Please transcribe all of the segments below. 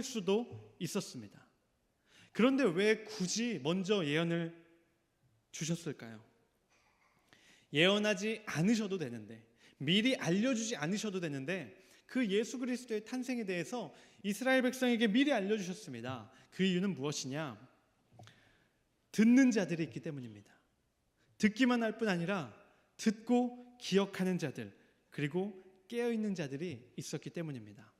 수도 있었습니다. 그런데 왜 굳이 먼저 예언을 주셨을까요? 예언하지 않으셔도 되는데, 미리 알려주지 않으셔도 되는데 그 예수 그리스도의 탄생에 대해서 이스라엘 백성에게 미리 알려주셨습니다. 그 이유는 무엇이냐? 듣는 자들이 있기 때문입니다. 듣기만 할 뿐 아니라 듣고 기억하는 자들, 그리고 깨어있는 자들이 있었기 때문입니다.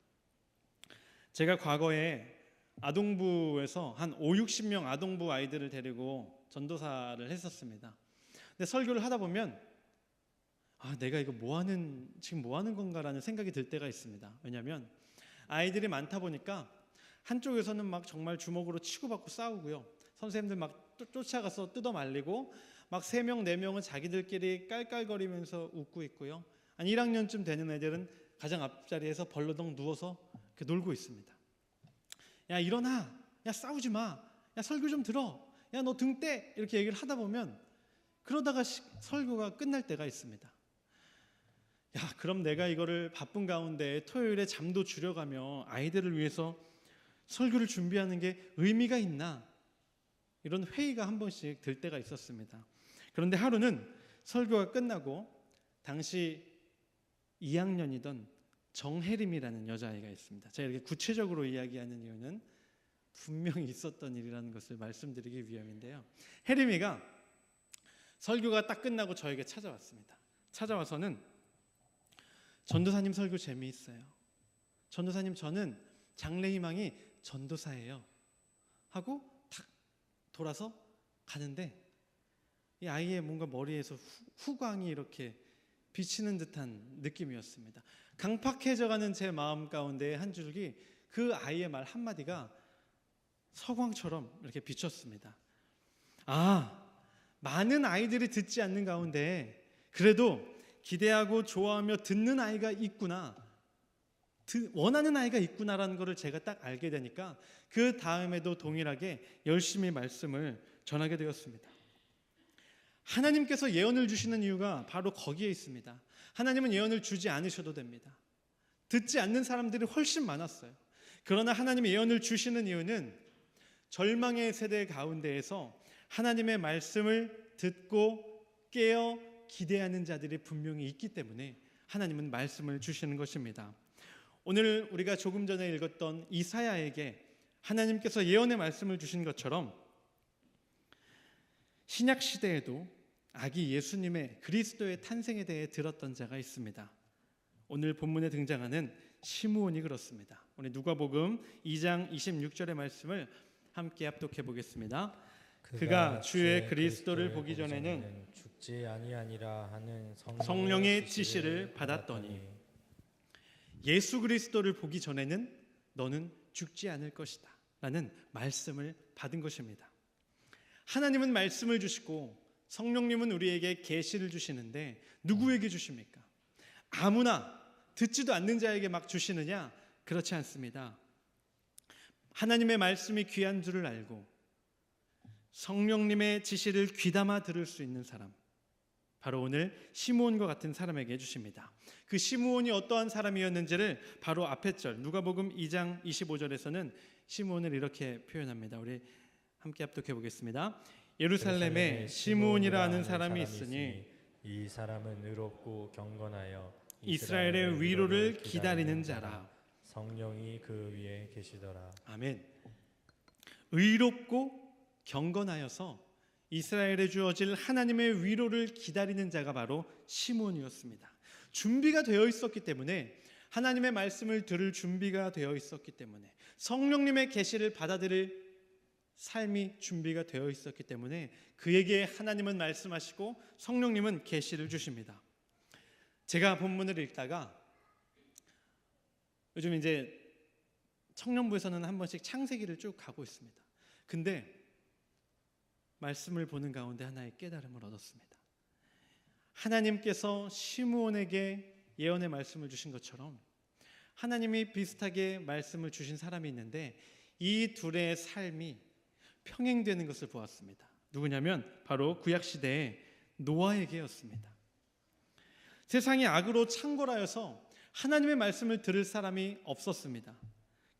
제가 과거에 아동부에서 한 50-60명 아동부 아이들을 데리고 전도사를 했었습니다. 근데 설교를 하다 보면 내가 이거 지금 뭐 하는 건가라는 생각이 들 때가 있습니다. 왜냐하면 아이들이 많다 보니까 한쪽에서는 막 정말 주먹으로 치고받고 싸우고요. 선생님들 막 쫓아가서 뜯어 말리고 막 3명, 4명은 자기들끼리 깔깔거리면서 웃고 있고요. 한 1학년쯤 되는 애들은 가장 앞자리에서 벌러덩 누워서 이렇게 놀고 있습니다. 야, 일어나! 야, 싸우지 마! 야, 설교 좀 들어! 야, 너 등 떼! 이렇게 얘기를 하다 보면 그러다가 설교가 끝날 때가 있습니다. 야, 그럼 내가 이거를 바쁜 가운데 토요일에 잠도 줄여가며 아이들을 위해서 설교를 준비하는 게 의미가 있나? 이런 회의가 한 번씩 들 때가 있었습니다. 그런데 하루는 설교가 끝나고 당시 2학년이던 정혜림이라는 여자아이가 있습니다. 제가 이렇게 구체적으로 이야기하는 이유는 분명히 있었던 일이라는 것을 말씀드리기 위함인데요. 혜림이가 설교가 딱 끝나고 저에게 찾아왔습니다. 찾아와서는 전도사님 설교 재미있어요. 전도사님, 저는 장래희망이 전도사예요. 하고 탁 돌아서 가는데 이 아이의 뭔가 머리에서 후광이 이렇게 비치는 듯한 느낌이었습니다. 강팍해져가는 제 마음 가운데 한 줄기 그 아이의 말 한마디가 서광처럼 이렇게 비쳤습니다. 많은 아이들이 듣지 않는 가운데 그래도 기대하고 좋아하며 듣는 아이가 있구나, 원하는 아이가 있구나라는 것을 제가 딱 알게 되니까 그 다음에도 동일하게 열심히 말씀을 전하게 되었습니다. 하나님께서 예언을 주시는 이유가 바로 거기에 있습니다. 하나님은 예언을 주지 않으셔도 됩니다. 듣지 않는 사람들이 훨씬 많았어요. 그러나 하나님이 예언을 주시는 이유는 절망의 세대 가운데에서 하나님의 말씀을 듣고 깨어 기대하는 자들이 분명히 있기 때문에 하나님은 말씀을 주시는 것입니다. 오늘 우리가 조금 전에 읽었던 이사야에게 하나님께서 예언의 말씀을 주신 것처럼 신약 시대에도 아기 예수님의 그리스도의 탄생에 대해 들었던 자가 있습니다. 오늘 본문에 등장하는 시므온이 그렇습니다. 우리 누가복음 2장 26절의 말씀을 함께 합독해 보겠습니다. 그가 주의 그리스도를 보기 전에는 죽지 아니하니라 하는 성령의 지시를 받았더니, 예수 그리스도를 보기 전에는 너는 죽지 않을 것이다 라는 말씀을 받은 것입니다. 하나님은 말씀을 주시고 성령님은 우리에게 계시를 주시는데 누구에게 주십니까? 아무나 듣지도 않는 자에게 막 주시느냐? 그렇지 않습니다. 하나님의 말씀이 귀한 줄을 알고 성령님의 지시를 귀담아 들을 수 있는 사람, 바로 오늘 시므온과 같은 사람에게 주십니다. 그 시므온이 어떠한 사람이었는지를 바로 앞에 절 누가복음 2장 25절에서는 시므온을 이렇게 표현합니다. 우리 함께 합독해 보겠습니다. 예루살렘에 시므온이라 하는 사람이 있으니 이 사람은 의롭고 경건하여 이스라엘의 위로를 기다리는 자라. 성령이 그 위에 계시더라. 아멘. 의롭고 경건하여서 이스라엘에 주어질 하나님의 위로를 기다리는 자가 바로 시므온이었습니다. 준비가 되어 있었기 때문에, 하나님의 말씀을 들을 준비가 되어 있었기 때문에, 성령님의 계시를 받아들일 삶이 준비가 되어 있었기 때문에 그에게 하나님은 말씀하시고 성령님은 계시를 주십니다. 제가 본문을 읽다가 요즘 이제 청년부에서는 한 번씩 창세기를 쭉 가고 있습니다. 근데 말씀을 보는 가운데 하나의 깨달음을 얻었습니다. 하나님께서 시므온에게 예언의 말씀을 주신 것처럼 하나님이 비슷하게 말씀을 주신 사람이 있는데 이 둘의 삶이 평행되는 것을 보았습니다. 누구냐면 바로 구약시대의 노아에게였습니다. 세상이 악으로 창궐하여서 하나님의 말씀을 들을 사람이 없었습니다.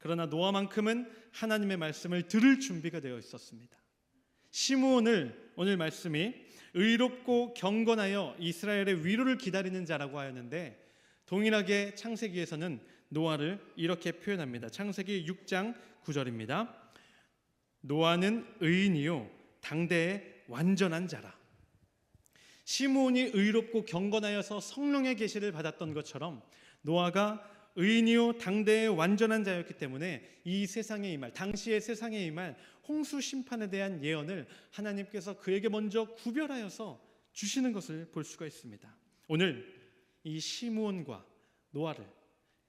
그러나 노아만큼은 하나님의 말씀을 들을 준비가 되어 있었습니다. 시므온을 오늘 말씀이 의롭고 경건하여 이스라엘의 위로를 기다리는 자라고 하였는데, 동일하게 창세기에서는 노아를 이렇게 표현합니다. 창세기 6장 9절입니다. 노아는 의인이요 당대의 완전한 자라. 시므온이 의롭고 경건하여서 성령의 계시를 받았던 것처럼 노아가 의인이요 당대의 완전한 자였기 때문에 이 세상에 임할, 당시의 세상에 임할 홍수 심판에 대한 예언을 하나님께서 그에게 먼저 구별하여서 주시는 것을 볼 수가 있습니다. 오늘 이 시므온과 노아를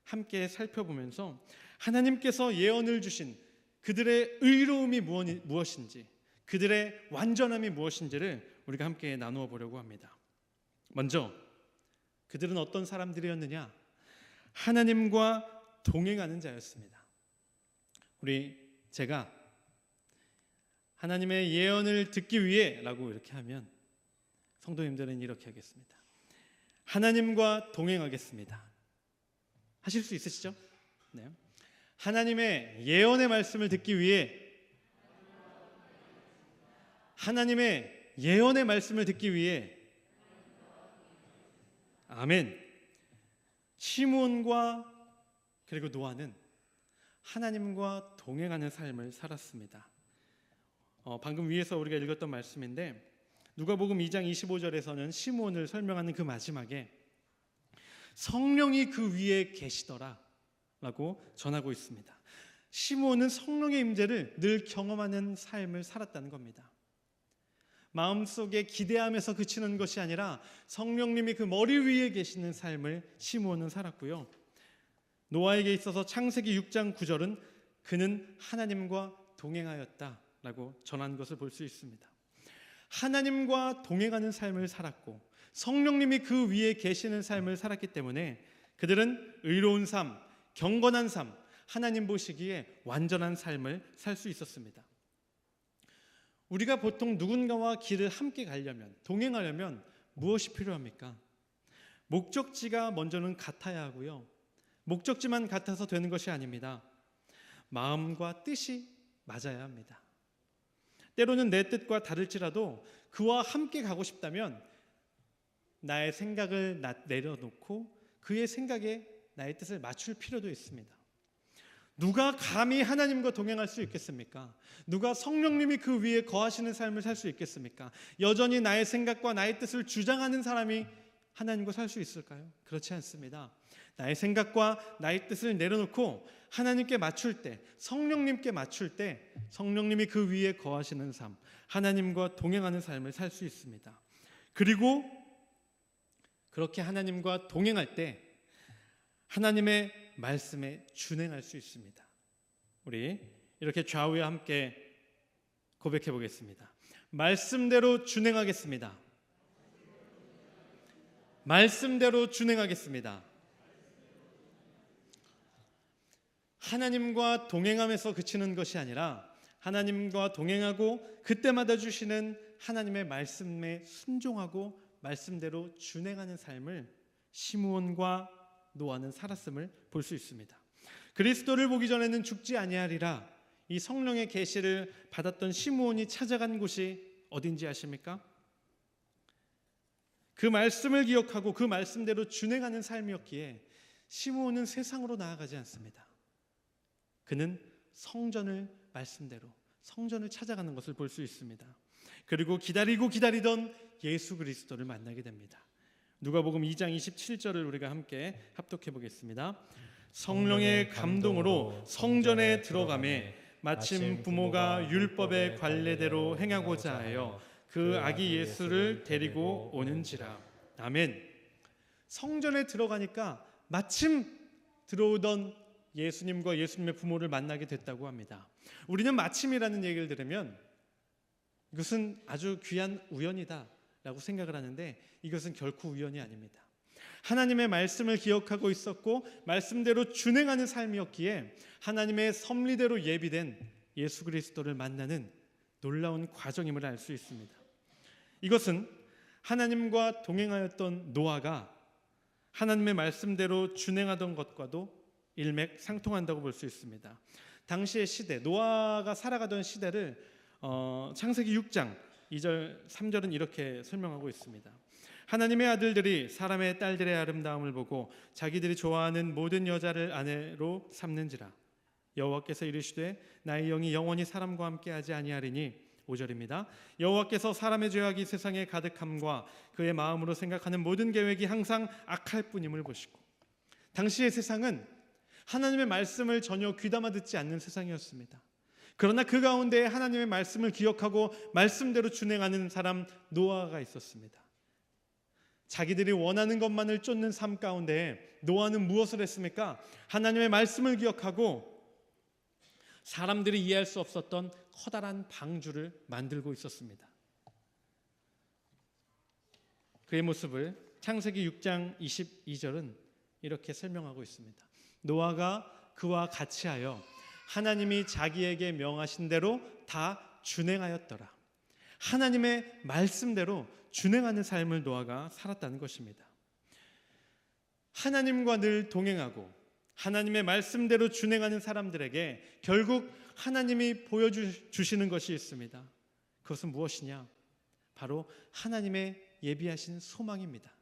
함께 살펴보면서 하나님께서 예언을 주신 그들의 의로움이 무엇인지, 그들의 완전함이 무엇인지를 우리가 함께 나누어 보려고 합니다. 먼저 그들은 어떤 사람들이었느냐? 하나님과 동행하는 자였습니다. 제가 하나님의 예언을 듣기 위해 라고 이렇게 하면 성도님들은 이렇게 하겠습니다. 하나님과 동행하겠습니다. 하실 수 있으시죠? 네. 하나님의 예언의 말씀을 듣기 위해, 하나님의 예언의 말씀을 듣기 위해, 아멘. 시므온과 그리고 노아는 하나님과 동행하는 삶을 살았습니다. 방금 위에서 우리가 읽었던 말씀인데, 누가복음 2장 25절에서는 시므온을 설명하는 그 마지막에 성령이 그 위에 계시더라 라고 전하고 있습니다. 시므온은 성령의 임재를 늘 경험하는 삶을 살았다는 겁니다. 마음속에 기대하면서 그치는 것이 아니라 성령님이 그 머리 위에 계시는 삶을 시므온은 살았고요. 노아에게 있어서 창세기 6장 9절은 그는 하나님과 동행하였다라고 전한 것을 볼 수 있습니다. 하나님과 동행하는 삶을 살았고 성령님이 그 위에 계시는 삶을 살았기 때문에 그들은 의로운 삶, 경건한 삶, 하나님 보시기에 완전한 삶을 살 수 있었습니다. 우리가 보통 누군가와 길을 함께 가려면, 동행하려면 무엇이 필요합니까? 목적지가 먼저는 같아야 하고요. 목적지만 같아서 되는 것이 아닙니다. 마음과 뜻이 맞아야 합니다. 때로는 내 뜻과 다를지라도 그와 함께 가고 싶다면 나의 생각을 내려놓고 그의 생각에 나의 뜻을 맞출 필요도 있습니다. 누가 감히 하나님과 동행할 수 있겠습니까? 누가 성령님이 그 위에 거하시는 삶을 살 수 있겠습니까? 여전히 나의 생각과 나의 뜻을 주장하는 사람이 하나님과 살 수 있을까요? 그렇지 않습니다. 나의 생각과 나의 뜻을 내려놓고 하나님께 맞출 때, 성령님께 맞출 때 성령님이 그 위에 거하시는 삶, 하나님과 동행하는 삶을 살 수 있습니다. 그리고 그렇게 하나님과 동행할 때 하나님의 말씀에 준행할 수 있습니다. 우리 이렇게 좌우에 함께 고백해 보겠습니다. 말씀대로 준행하겠습니다. 말씀대로 준행하겠습니다. 하나님과 동행하면서 그치는 것이 아니라 하나님과 동행하고 그때마다 주시는 하나님의 말씀에 순종하고 말씀대로 준행하는 삶을 시므온과 노아는 살았음을 볼 수 있습니다. 그리스도를 보기 전에는 죽지 아니하리라, 이 성령의 계시를 받았던 시므온이 찾아간 곳이 어딘지 아십니까? 그 말씀을 기억하고 그 말씀대로 준행하는 삶이었기에 시므온은 세상으로 나아가지 않습니다. 그는 성전을 말씀대로 성전을 찾아가는 것을 볼 수 있습니다. 그리고 기다리던 예수 그리스도를 만나게 됩니다. 누가복음 2장 27절을 우리가 함께 합독해 보겠습니다. 성령의 감동으로 성전에 들어가매 마침 부모가 율법의 관례대로 행하고자 하여 그 아기 예수를 데리고 오는지라. 아멘. 성전에 들어가니까 마침 들어오던 예수님과 예수님의 부모를 만나게 됐다고 합니다. 우리는 마침이라는 얘기를 들으면 이것은 아주 귀한 우연이다 라고 생각을 하는데 이것은 결코 우연이 아닙니다. 하나님의 말씀을 기억하고 있었고 말씀대로 준행하는 삶이었기에 하나님의 섭리대로 예비된 예수 그리스도를 만나는 놀라운 과정임을 알 수 있습니다. 이것은 하나님과 동행하였던 노아가 하나님의 말씀대로 준행하던 것과도 일맥상통한다고 볼 수 있습니다. 당시의 시대, 노아가 살아가던 시대를 창세기 6장 2절 3절은 이렇게 설명하고 있습니다. 하나님의 아들들이 사람의 딸들의 아름다움을 보고 자기들이 좋아하는 모든 여자를 아내로 삼는지라. 여호와께서 이르시되 나의 영이 영원히 사람과 함께하지 아니하리니. 5절입니다. 여호와께서 사람의 죄악이 세상에 가득함과 그의 마음으로 생각하는 모든 계획이 항상 악할 뿐임을 보시고. 당시의 세상은 하나님의 말씀을 전혀 귀담아 듣지 않는 세상이었습니다. 그러나 그 가운데 하나님의 말씀을 기억하고 말씀대로 준행하는 사람 노아가 있었습니다. 자기들이 원하는 것만을 쫓는 삶 가운데 노아는 무엇을 했습니까? 하나님의 말씀을 기억하고 사람들이 이해할 수 없었던 커다란 방주를 만들고 있었습니다. 그의 모습을 창세기 6장 22절은 이렇게 설명하고 있습니다. 노아가 그와 같이 하여 하나님이 자기에게 명하신 대로 다 준행하였더라. 하나님의 말씀대로 준행하는 삶을 노아가 살았다는 것입니다. 하나님과 늘 동행하고 하나님의 말씀대로 준행하는 사람들에게 결국 하나님이 보여주시는 것이 있습니다. 그것은 무엇이냐? 바로 하나님의 예비하신 소망입니다.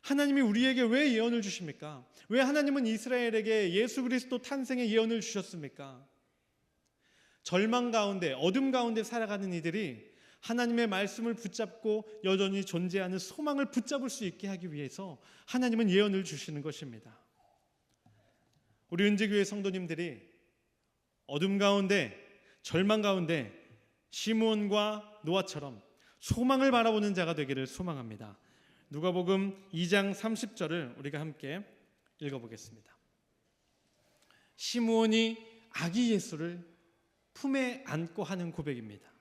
하나님이 우리에게 왜 예언을 주십니까? 왜 하나님은 이스라엘에게 예수 그리스도 탄생의 예언을 주셨습니까? 절망 가운데, 어둠 가운데 살아가는 이들이 하나님의 말씀을 붙잡고 여전히 존재하는 소망을 붙잡을 수 있게 하기 위해서 하나님은 예언을 주시는 것입니다. 우리 은지교회 성도님들이 어둠 가운데, 절망 가운데 시므온과 노아처럼 소망을 바라보는 자가 되기를 소망합니다. 누가복음 2장 30절을 우리가 함께 읽어보겠습니다. 시므온이 아기 예수를 품에 안고 하는 고백입니다.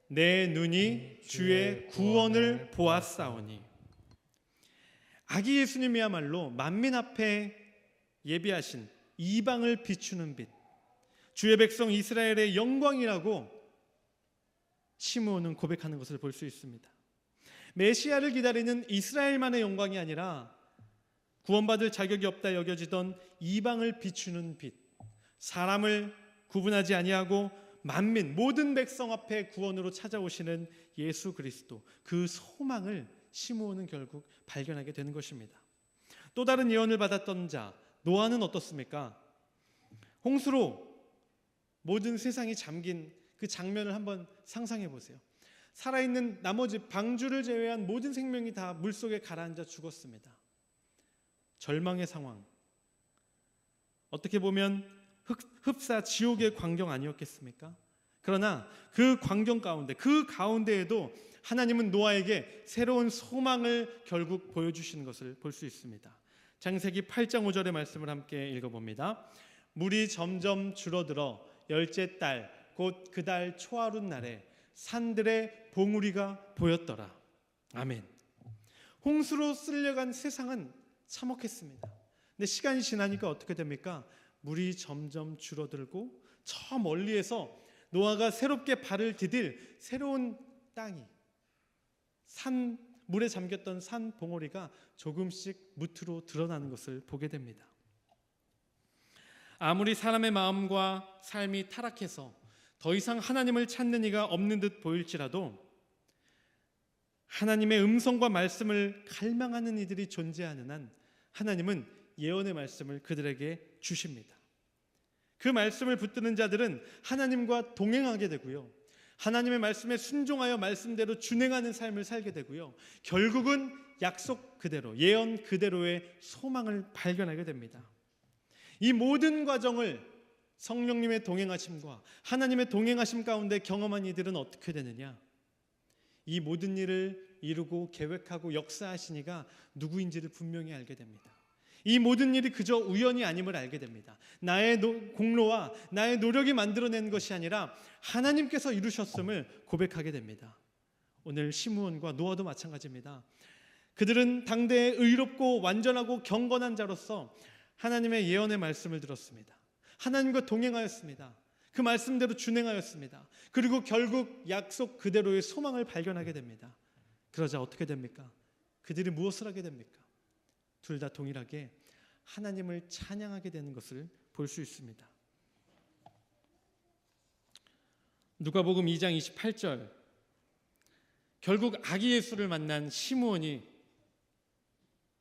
내 눈이 주의 구원을 보았사오니. 아기 예수님이야말로 만민 앞에 예비하신 이방을 비추는 빛, 주의 백성 이스라엘의 영광이라고 시므온은 고백하는 것을 볼 수 있습니다. 메시아를 기다리는 이스라엘만의 영광이 아니라 구원받을 자격이 없다 여겨지던 이방을 비추는 빛, 사람을 구분하지 아니하고 만민 모든 백성 앞에 구원으로 찾아오시는 예수 그리스도, 그 소망을 시므온은 결국 발견하게 되는 것입니다. 또 다른 예언을 받았던 자 노아는 어떻습니까? 홍수로 모든 세상이 잠긴 그 장면을 한번 상상해 보세요. 살아있는 나머지 방주를 제외한 모든 생명이 다 물속에 가라앉아 죽었습니다. 절망의 상황, 어떻게 보면 흡사 지옥의 광경 아니었겠습니까? 그러나 그 광경 가운데, 그 가운데에도 하나님은 노아에게 새로운 소망을 결국 보여주시는 것을 볼 수 있습니다. 창세기 8장 5절의 말씀을 함께 읽어봅니다. 물이 점점 줄어들어 열째 달 곧 그 달 초하룻 날에 산들의 봉우리가 보였더라. 아멘. 홍수로 쓸려간 세상은 참혹했습니다. 근데 시간이 지나니까 어떻게 됩니까? 물이 점점 줄어들고 저 멀리에서 노아가 새롭게 발을 디딜 새로운 땅이, 산 물에 잠겼던 산 봉우리가 조금씩 무트로 드러나는 것을 보게 됩니다. 아무리 사람의 마음과 삶이 타락해서 더 이상 하나님을 찾는 이가 없는 듯 보일지라도 하나님의 음성과 말씀을 갈망하는 이들이 존재하는 한 하나님은 예언의 말씀을 그들에게 주십니다. 그 말씀을 붙드는 자들은 하나님과 동행하게 되고요, 하나님의 말씀에 순종하여 말씀대로 준행하는 삶을 살게 되고요, 결국은 약속 그대로, 예언 그대로의 소망을 발견하게 됩니다. 이 모든 과정을 성령님의 동행하심과 하나님의 동행하심 가운데 경험한 이들은 어떻게 되느냐? 이 모든 일을 이루고 계획하고 역사하신 이가 누구인지를 분명히 알게 됩니다. 이 모든 일이 그저 우연이 아님을 알게 됩니다. 나의 공로와 나의 노력이 만들어낸 것이 아니라 하나님께서 이루셨음을 고백하게 됩니다. 오늘 시므온과 노아도 마찬가지입니다. 그들은 당대에 의롭고 완전하고 경건한 자로서 하나님의 예언의 말씀을 들었습니다. 하나님과 동행하였습니다. 그 말씀대로 준행하였습니다. 그리고 결국 약속 그대로의 소망을 발견하게 됩니다. 그러자 어떻게 됩니까? 그들이 무엇을 하게 됩니까? 둘 다 동일하게 하나님을 찬양하게 되는 것을 볼 수 있습니다. 누가복음 2장 28절, 결국 아기 예수를 만난 시므온이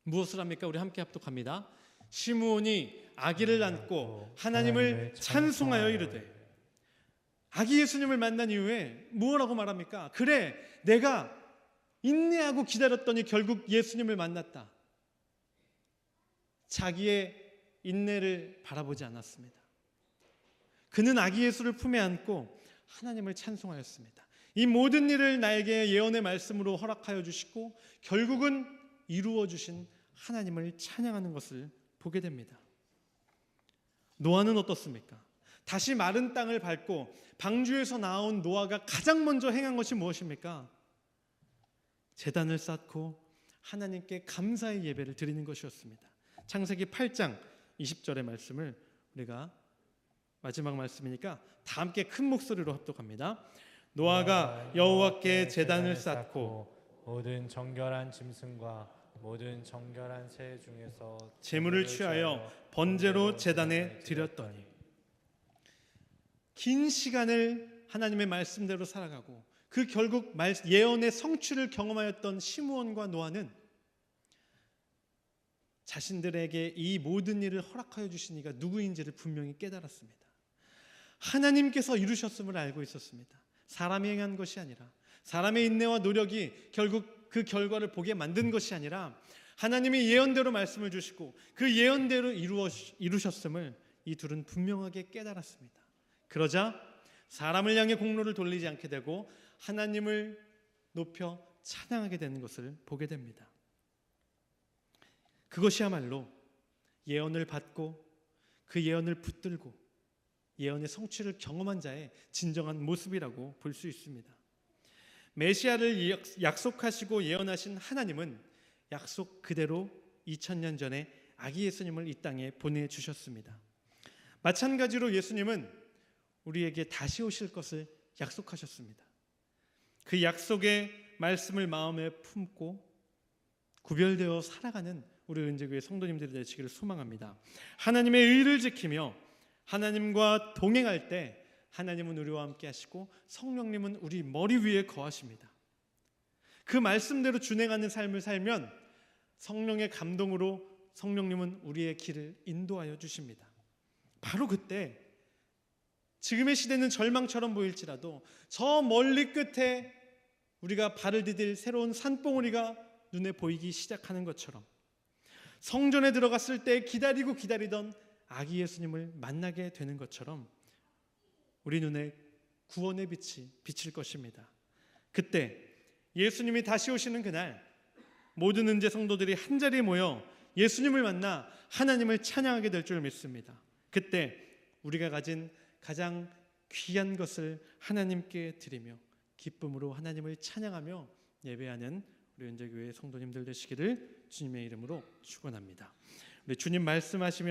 무엇을 합니까? 우리 함께 합독합니다. 시므온이 아기를 안고 하나님을 찬송하여 이르되, 아기 예수님을 만난 이후에 뭐라고 말합니까? 그래, 내가 인내하고 기다렸더니 결국 예수님을 만났다. 자기의 인내를 바라보지 않았습니다. 그는 아기 예수를 품에 안고 하나님을 찬송하였습니다. 이 모든 일을 나에게 예언의 말씀으로 허락하여 주시고 결국은 이루어 주신 하나님을 찬양하는 것을 보게 됩니다. 노아는 어떻습니까? 다시 마른 땅을 밟고 방주에서 나온 노아가 가장 먼저 행한 것이 무엇입니까? 제단을 쌓고 하나님께 감사의 예배를 드리는 것이었습니다. 창세기 8장 20절의 말씀을 우리가 마지막 말씀이니까 다 함께 큰 목소리로 합독합니다. 노아가 여호와께 제단을 쌓고 모든 정결한 짐승과 모든 정결한 새 중에서 제물을 취하여 번제로 제단에 드렸더니, 긴 시간을 하나님의 말씀대로 살아가고 그 결국 예언의 성취를 경험하였던 시므온과 노아는 자신들에게 이 모든 일을 허락하여 주신 이가 누구인지를 분명히 깨달았습니다. 하나님께서 이루셨음을 알고 있었습니다. 사람이 행한 것이 아니라, 사람의 인내와 노력이 결국 그 결과를 보게 만든 것이 아니라 하나님이 예언대로 말씀을 주시고 그 예언대로 이루셨음을 이 둘은 분명하게 깨달았습니다. 그러자 사람을 향해 공로를 돌리지 않게 되고 하나님을 높여 찬양하게 되는 것을 보게 됩니다. 그것이야말로 예언을 받고 그 예언을 붙들고 예언의 성취를 경험한 자의 진정한 모습이라고 볼 수 있습니다. 메시아를 약속하시고 예언하신 하나님은 약속 그대로 2000년 전에 아기 예수님을 이 땅에 보내주셨습니다. 마찬가지로 예수님은 우리에게 다시 오실 것을 약속하셨습니다. 그 약속의 말씀을 마음에 품고 구별되어 살아가는 우리 은재교회 성도님들이 되시기를 소망합니다. 하나님의 의를 지키며 하나님과 동행할 때 하나님은 우리와 함께 하시고 성령님은 우리 머리 위에 거하십니다. 그 말씀대로 준행하는 삶을 살면 성령의 감동으로 성령님은 우리의 길을 인도하여 주십니다. 바로 그때 지금의 시대는 절망처럼 보일지라도 저 멀리 끝에 우리가 발을 디딜 새로운 산봉우리가 눈에 보이기 시작하는 것처럼 성전에 들어갔을 때 기다리던 아기 예수님을 만나게 되는 것처럼 우리 눈에 구원의 빛이 비칠 것입니다. 그때 예수님이 다시 오시는 그날 모든 은재 성도들이 한자리에 모여 예수님을 만나 하나님을 찬양하게 될 줄 믿습니다. 그때 우리가 가진 가장 귀한 것을 하나님께 드리며 기쁨으로 하나님을 찬양하며 예배하는 우리 은재교회 성도님들 되시기를 주님의 이름으로 축원합니다. 우리 주님 말씀하시면